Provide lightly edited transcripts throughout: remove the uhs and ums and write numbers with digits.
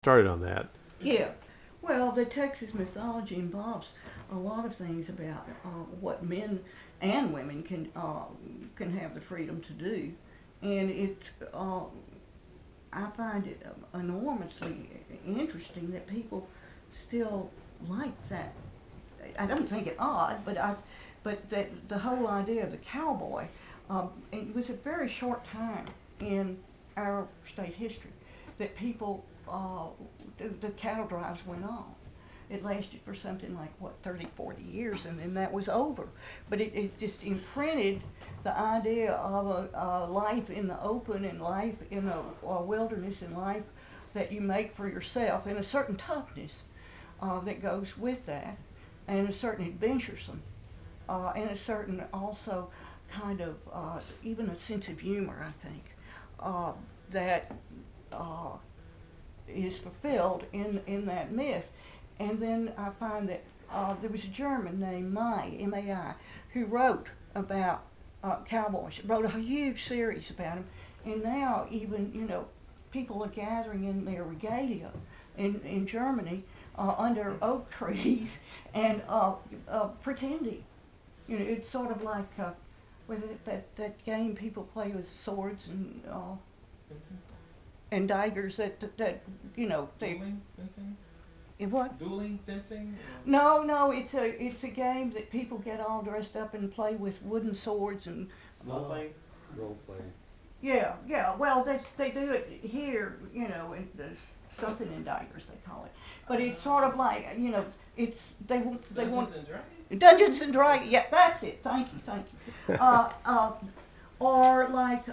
started on that. Yeah. Well, the Texas mythology involves a lot of things about what men and women can have the freedom to do, and I find it enormously interesting that people still like that. I don't think it odd, but that the whole idea of the cowboy, it was a very short time in our state history that people, the cattle drives went on. It lasted for something like, what, 30, 40 years, and then that was over. But it just imprinted the idea of a life in the open and life in a wilderness and life that you make for yourself, and a certain toughness that goes with that, and a certain adventuresome, and a certain also kind of even a sense of humor, I think, that uh, is fulfilled in that myth. And then I find that there was a German named May, M-A-I, who wrote about cowboys, wrote a huge series about them, and now even, people are gathering in their regalia in Germany under oak trees and pretending. It's sort of like with that game people play with swords and daggers that they. Dueling fencing? What? Dueling fencing? No, it's a game that people get all dressed up and play with wooden swords and. Role playing? Role play. Yeah. Well, they do it here, and there's something in daggers they call it, but it's sort of like it's they want. Dungeons and Dragons? Dungeons and Dragons. Yeah, that's it. Thank you. Or like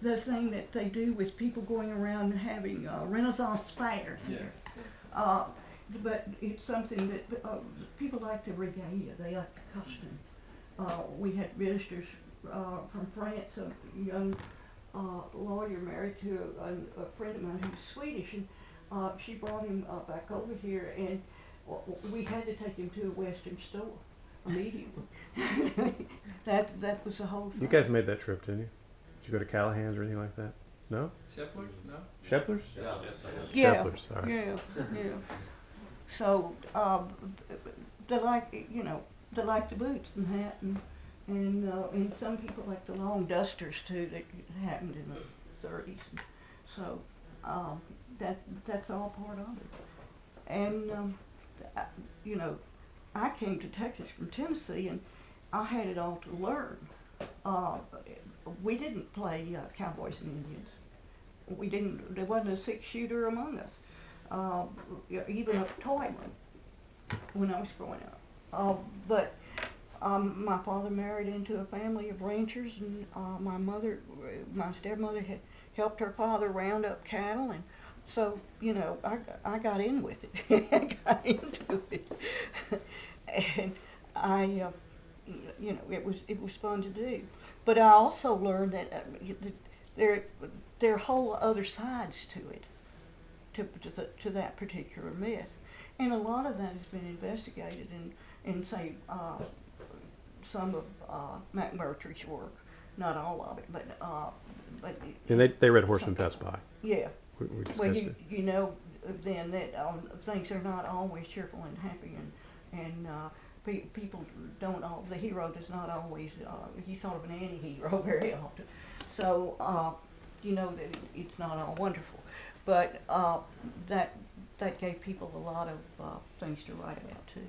the thing that they do with people going around and having Renaissance fairs here. Uh, but it's something that people like the regalia. They like the costume. We had visitors from France, a young lawyer married to a friend of mine who's Swedish, and she brought him back over here, and we had to take him to a Western store immediately. that was the whole thing. You guys made that trip, didn't you? Did you go to Callahan's or anything like that? No? Sheplers? No? Sheplers? Yeah, Sheplers, sorry. yeah. So they like they like the boots and hat and some people like the long dusters too that happened in the 30s. So that's all part of it. And I- you know I came to Texas from Tennessee and I had it all to learn. Uh, we didn't play cowboys and Indians. We didn't. There wasn't a 6-shooter among us. Even a toy one when I was growing up. But my father married into a family of ranchers, and my stepmother had helped her father round up cattle, and so I got in with it. I got into it, and it was fun to do. But I also learned that there there are whole other sides to it, to that particular myth, and a lot of that has been investigated in say some of McMurtry's work, not all of it, but And they read Horseman Pass By. yeah. We Well, discussed it. you know then that things are not always cheerful and happy, and people don't all. The hero does not always. He's sort of an anti-hero very often. So that it's not all wonderful, but that gave people a lot of things to write about too.